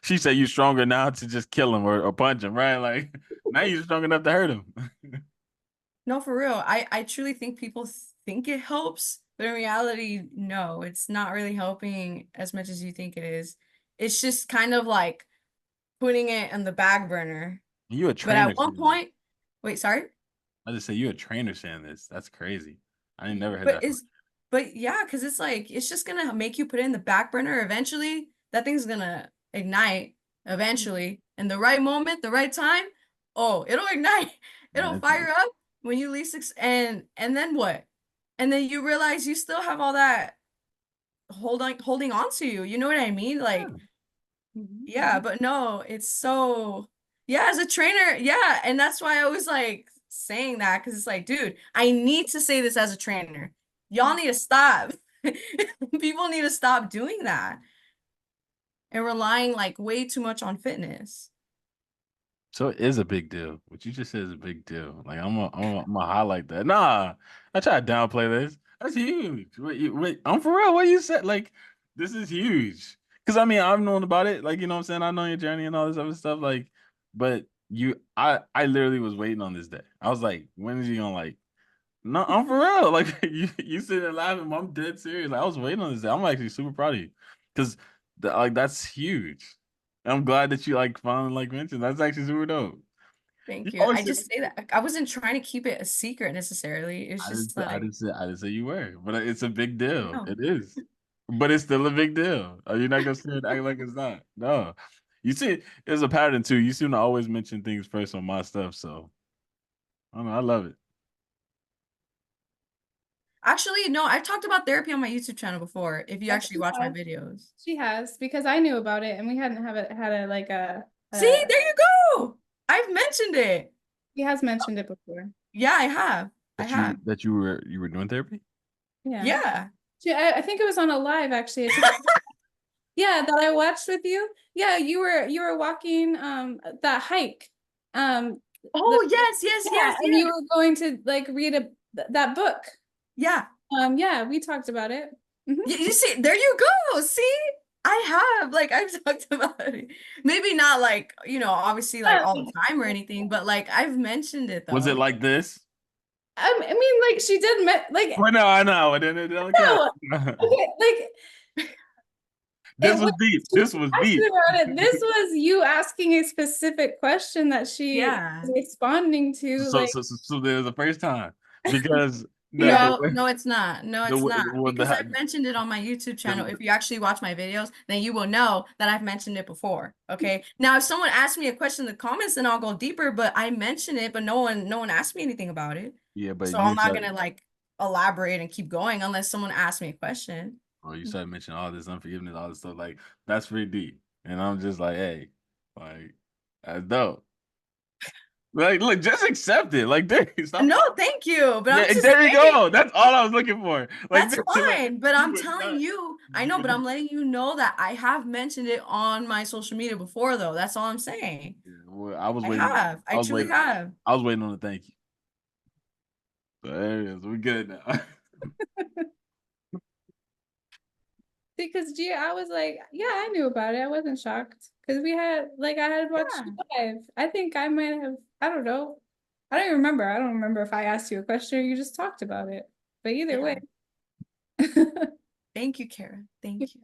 she said you're stronger now to just kill him or punch him, right? Like now you're strong enough to hurt him. No, for real. I truly think people think it helps, but in reality, no, it's not really helping as much as you think it is. It's just kind of like putting it on the back burner. You a But at trainer one saying this. point, wait, sorry? I just say you a trainer saying this. That's crazy. I ain't never heard But that from is but yeah, because it's like it's just gonna make you put it in the back burner eventually. That thing's gonna ignite eventually. In the right moment, the right time, oh, it'll ignite. It'll man. fire up when you least and then what? And then you realize you still have all that holding on to you. You know what I mean? Like, yeah, but no, it's so yeah, as a trainer, yeah, and that's why I was like saying that because it's like, dude, I need to say this as a trainer. Y'all need to stop. People need to stop doing that and relying like way too much on fitness. So it is a big deal. What you just said is a big deal. Like I'm gonna highlight that. Nah, I try to downplay this. That's huge. Wait, I'm for real. What you said? Like this is huge. Because I mean, I've known about it. Like you know what I'm saying. I know your journey and all this other stuff. Like, but I literally was waiting on this day. I was like, when is he gonna like? No, I'm for real. Like you sitting there laughing. I'm dead serious. Like I was waiting on this day. I'm actually super proud of you because like that's huge. I'm glad that you like finally like mentioned. That's actually super dope. You Thank you. always I say, just say that I wasn't trying to keep it a secret necessarily. It's just like, I didn't say you were, but it's a big deal. no. It is, but it's still a big deal. Are you not gonna sit and act like it's not? No, you see, there's a pattern too. You seem to always mention things first on my stuff, so I don't know. I love it. Actually, no, I've talked about therapy on my YouTube channel before, if you Yes, actually she watch my has. videos. She has because I knew about it and we hadn't had a like See, a there you go. I've mentioned it. he has mentioned it before. Yeah, I have. I have. That you were doing therapy. Yeah. Yeah. I think it was on a live actually. Yeah, that I watched with you. Yeah, you were walking that hike. Oh, yes, yes, Yeah, yes, and you yes. were going to like read that book. Yeah. Yeah, we talked about it. Mhm. You see, there you go. See, I have like I've talked about it. Maybe not like, obviously like all the time or anything, but like I've mentioned it Was it though. like this? I mean, like she did like Well, no, I know. It don't count. no, okay, like This it was was deep. she This was asked deep. about it. This was you asking a specific question that she Yeah. was responding to. Like, So there's the first time because the yeah, No, no, it's not. No, the it's not. well, Because I've mentioned it on my YouTube channel. the If you actually watch my videos, then you will know that I've mentioned it before. Okay. Now, if someone asks me a question in the comments, then I'll go deeper. But I mentioned it, but no one asked me anything about it. yeah, but So I'm not gonna like elaborate and keep going unless someone asks me a question. you started mentioning all this unforgiveness, all this stuff. Like that's pretty deep, and I'm just like, hey, like that's dope. Like, look, just accept it. Like, there, stop. No, thank you. But I'm Yeah, just there you saying go. That's all I was looking for. Like, that's like fine. But you I'm would telling not. you, I You know, would but not. I'm letting you know that I have mentioned it on my social media before, though. That's all I'm saying. Yeah, well, I was I waiting. have. I I was truly waiting. have. I was waiting on the thank you. So there it is. We good now. because Gia, I was like, yeah, I knew about it. I wasn't shocked because we had like I had watched Yeah. you live. I think I might have. I don't know. I don't even remember. I don't remember if I asked you a question or you just talked about it. But either Yeah. way. Thank you, Kara. Thank you.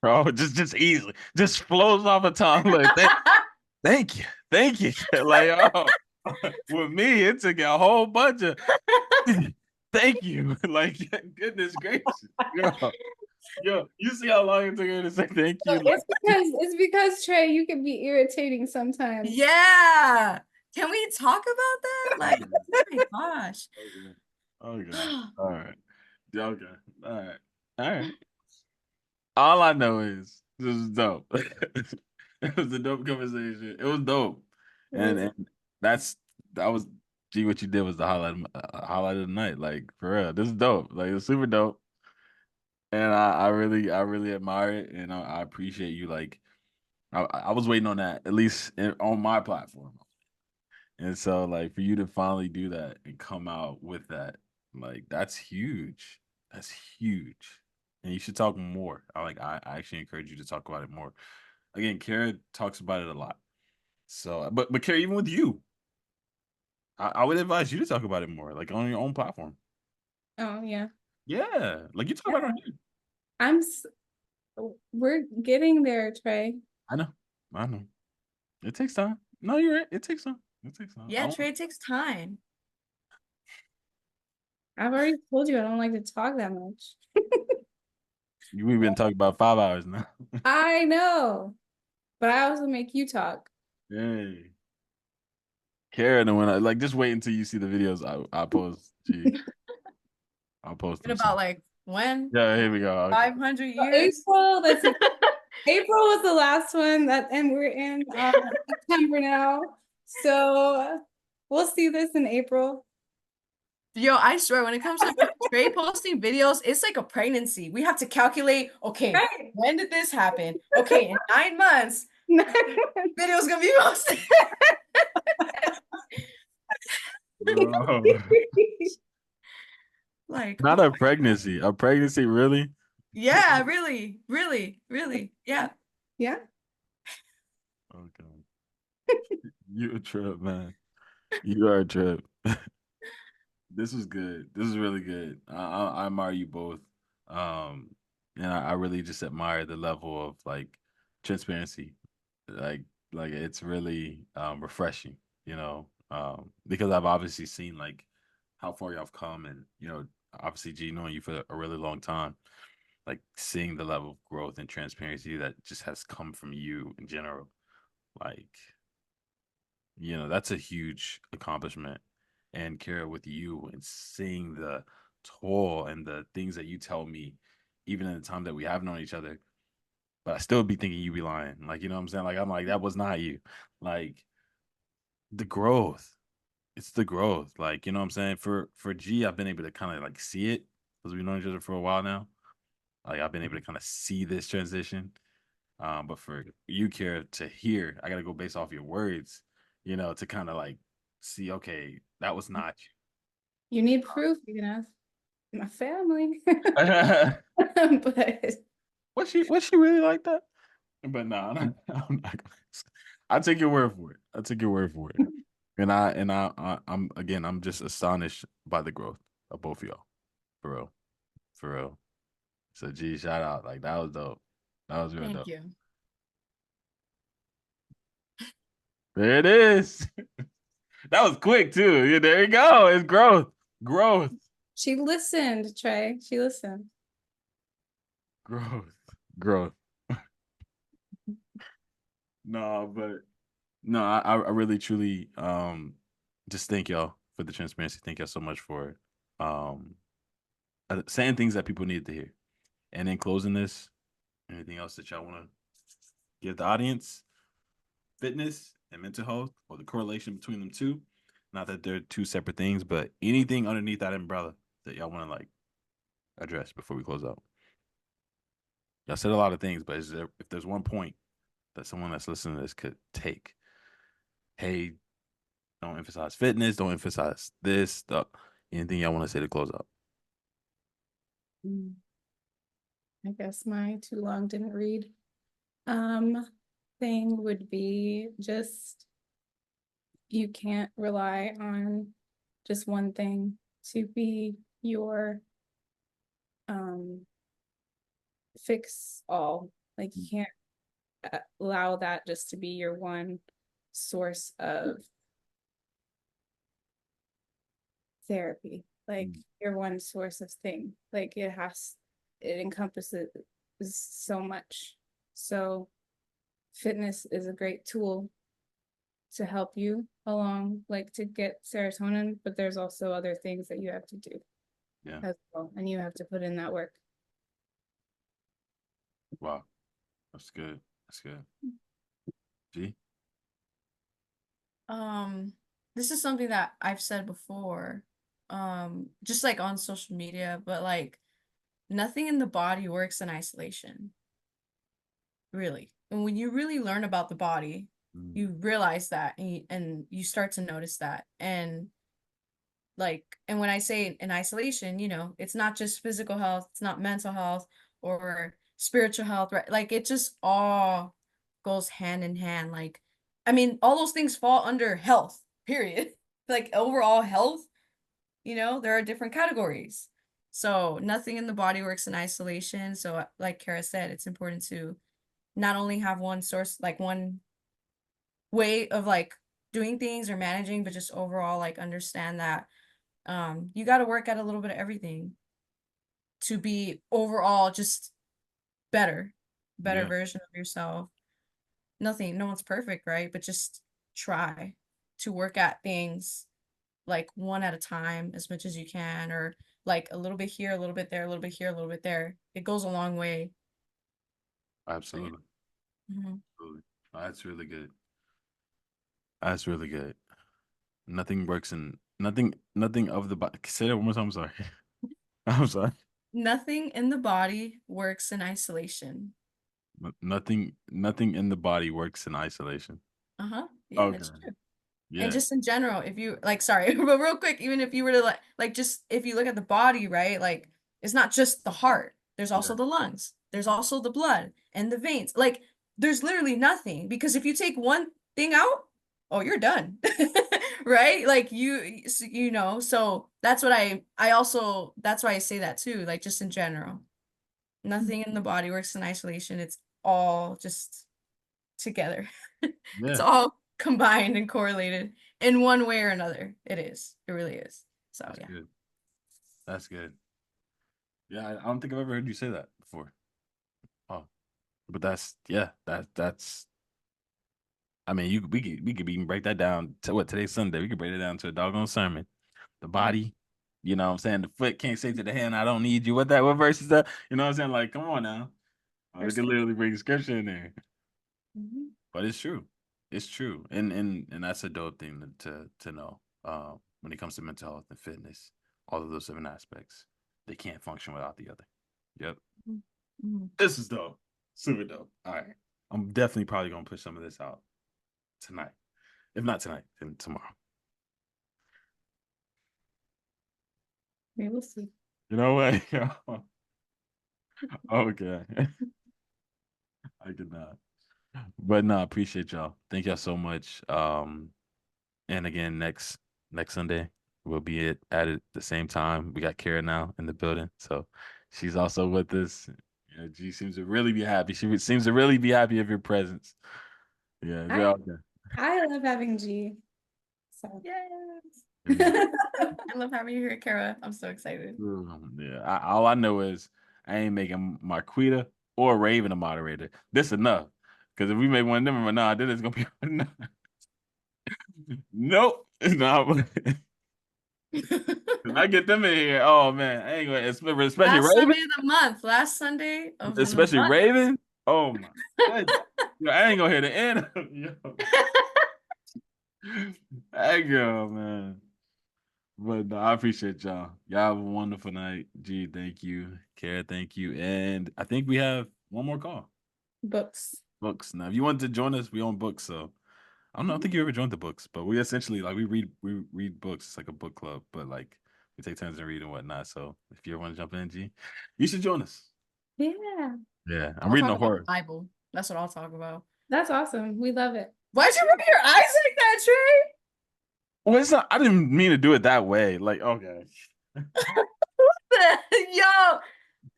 Bro, just easily. Just flows off the tongue. Look, thank you. Thank you. Like, oh, with me, it took a whole bunch of Thank you. Like, goodness gracious. Yo, you see how long it took her to say thank you? Like, It's because Trey, you can be irritating sometimes. Yeah. Can we talk about that? Like, oh my gosh. okay. Okay. All right. Okay. All right. All right. All I know is this was dope. It was a dope conversation. It was dope. And that was gee, what you did was the highlight of the night. Like for real. This is dope. Like it's super dope. And I really admire it. And I appreciate you. Like I was waiting on that, at least on my platform. And so like for you to finally do that and come out with that, like that's huge. That's huge. And you should talk more. I actually encourage you to talk about it more. Again, Kara talks about it a lot. So but Kara, even with you, I would advise you to talk about it more, like on your own platform. Oh yeah. Yeah. Like you talk about it on here. I'm we're getting there, Trey. I know. I know. It takes time. No, you're right. It takes time. It takes time. Yeah, trade takes time. I've already told you I don't like to talk that much. We've been talking about 5 hours now. I know, but I also make you talk. Hey. Karen, and when I like just wait until you see the videos I post. Gee, I'll post And them about soon. like when? Yeah, here we go. Okay. 500 So years? April, April was the last one and we're in September now. So we'll see this in April. Yo, I swear, when it comes to Trey posting videos, it's like a pregnancy. We have to calculate, okay, Right. when did this happen? Okay, in 9 months, video's gonna be posted. Bro. Like, Not a pregnancy. A pregnancy, really? yeah, really, really, really. Yeah. Yeah. Okay. You a trip, man. You are a trip. This was good. This is really good. I admire you both. Um, and I really just admire the level of like transparency. Like like it's really refreshing, you know. Because I've obviously seen like how far y'all have come and obviously G knowing you for a really long time, like seeing the level of growth and transparency that just has come from you in general. Like that's a huge accomplishment. And Kara, with you and seeing the toil and the things that you tell me, even in the time that we have known each other, but I still be thinking you be lying. Like, you know what I'm saying? Like, I'm like, that was not you. Like, the growth. It's the growth. Like, you know what I'm saying? For G, I've been able to kind of like see it because we've known each other for a while now. Like, I've been able to kind of see this transition. But for you, Kara, to hear, I gotta go based off your words, to kind of like see, okay, that was not You need proof, you can ask my family. you. But Was she really like that? But no, I'm not gonna. I take your word for it. I take your word for it. I'm again, I'm just astonished by the growth of both of y'all. For real. For real. So G, shout out. Like that was dope. That was real Thank dope. you. There it is. That was quick too. Yeah, there you go. It's growth. Growth. she listened, Trey. She listened. Growth. Growth. No, but no, I really truly just thank y'all for the transparency. Thank y'all so much for um saying things that people need to hear. And in closing this, anything else that y'all want to give the audience? Fitness and mental health, or the correlation between them two. Not that they're two separate things, but anything underneath that umbrella that y'all want to like address before we close out. Y'all said a lot of things, but if there's one point that someone that's listening to this could take, hey, don't emphasize fitness, don't emphasize this stuff. Anything y'all want to say to close out? I guess my too long didn't read. Thing would be just you can't rely on just one thing to be your fix all. Like you can't allow that just to be your one source of therapy. like your one source of thing. Like it encompasses so much. So fitness is a great tool to help you along, like to get serotonin, but there's also other things that you have to do as well, and you have to put in that work. Wow, that's good. That's good. G. This is something that I've said before, just like on social media, but like nothing in the body works in isolation, really. And when you really learn about the body, you realize that, and you start to notice that. And like, and when I say in isolation, it's not just physical health, it's not mental health or spiritual health, right? Like it just all goes hand in hand. Like, I mean, all those things fall under health, period. Like overall health, there are different categories. So nothing in the body works in isolation. So like Kara said, it's important to not only have one source, like one way of like doing things or managing, but just overall like understand that you got to work at a little bit of everything to be overall just better version of yourself. No one's perfect, right? But just try to work at things like one at a time as much as you can, or like a little bit here, a little bit there, a little bit here, a little bit there. It goes a long way. Absolutely. Mm-hmm. Absolutely. That's really good. That's really good. Nothing works in nothing of the body. Say that one more time. I'm sorry. I'm sorry. Nothing in the body works in isolation. Nothing in the body works in isolation. Yeah, Okay. it's true. Yeah. And just in general, if you like, sorry, but real quick, even if you were to like just if you look at the body, right? Like it's not just the heart. There's also the lungs. There's also the blood and the veins. Like there's literally nothing, because if you take one thing out, oh, you're done. Right? Like so that's what I also that's why I say that too, like just in general. Nothing in the body works in isolation. It's all just together. It's Yeah. all combined and correlated in one way or another. It is. It really is. So That's yeah. good. That's good. Yeah, I don't think I've ever heard you say that before. Oh, but that's. I mean, we could even break that down to what today's Sunday. We could break it down to a doggone sermon. The body, you know what I'm saying? The foot can't say to the hand, I don't need you. What verse is that? You know what I'm saying? Like, come on now. We could literally bring scripture in there. But it's true. It's true. And that's a dope thing to know. When it comes to mental health and fitness, all of those different aspects, they can't function without the other. Yep. This is dope. Super dope. All right. I'm definitely probably gonna push some of this out tonight. If not tonight, then tomorrow. We will see. You know what? Okay. I could not. But no, I appreciate y'all. Thank y'all so much. And again, next Sunday we'll be at it the same time. We got Kara now in the building, so she's also with us. Yeah, G seems to really be happy. She seems to really be happy of your presence. Yeah, I love having G. So yes. I love having you here, Kara. I'm so excited. Yeah. All I know is I ain't making Marquita or Raven a moderator. This enough. Because if we make one of them, nah, then it's gonna be enough. Nope. No. If I get them in here, oh man, I ain't gonna, especially Last Raven, Sunday of the month. Last Sunday of the especially month. Raven. Oh my goodness. Yo, I ain't gonna hear the end. Yo. Hey girl, man. But no, I appreciate y'all. Y'all have a wonderful night. G, thank you. Kara, thank you. And I think we have one more call. books. Books. Now, if you want to join us, we own books. So I don't know. I don't think you ever joined the books, but we essentially like we read books. It's like a book club, but like we take turns and read and whatnot. So if you ever want to jump in, G, you should join us. Yeah. Yeah, I'm I'll reading talk a about horror. the Bible. That's what I'll talk about. That's awesome. We love it. Why'd you rub your eyes like that, Trey? Well, it's not. I didn't mean to do it that way. Like, okay. Yo,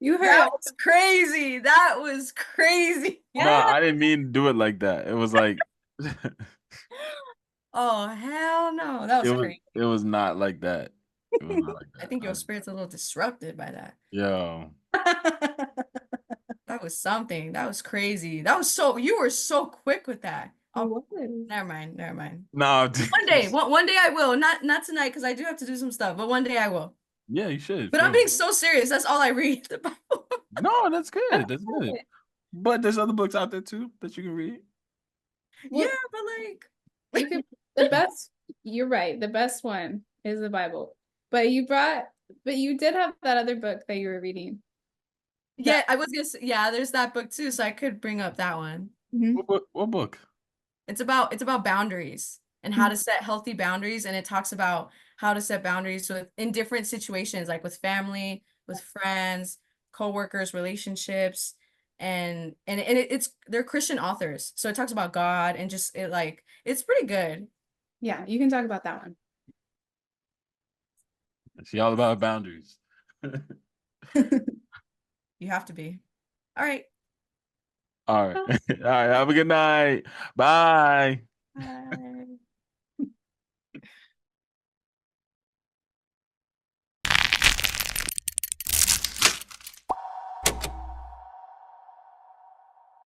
You heard that it. was crazy. That was crazy. No, I didn't mean to do it like that. It was like Oh, hell no. That was crazy. it was not like that. It was not like I that. think your spirit's a little disrupted by that. Yo, That was something. That was crazy. You were so quick with that. Oh, was. never mind. Never mind. no. One day I will. Not tonight because I do have to do some stuff, but one day I will. Yeah, you should. But For I'm being real. so serious. That's all I read the Bible. No, that's good. That's good. Okay. But there's other books out there too that you can read. Yeah, Well, but like you could the best, you're right. The best one is the Bible. But you did have that other book that you were reading. yeah, I was gonna say, yeah, there's that book too, so I could bring up that one. Mhm. What book? What book? It's about boundaries and how to set healthy boundaries, and it talks about how to set boundaries in different situations, like with family, with friends, co-workers, relationships, and it's they're Christian authors, so it talks about God and just it's pretty good. Yeah, you can talk about that one. She all about boundaries. You have to be. All right. All right. All right. Have a good night. Bye. Bye.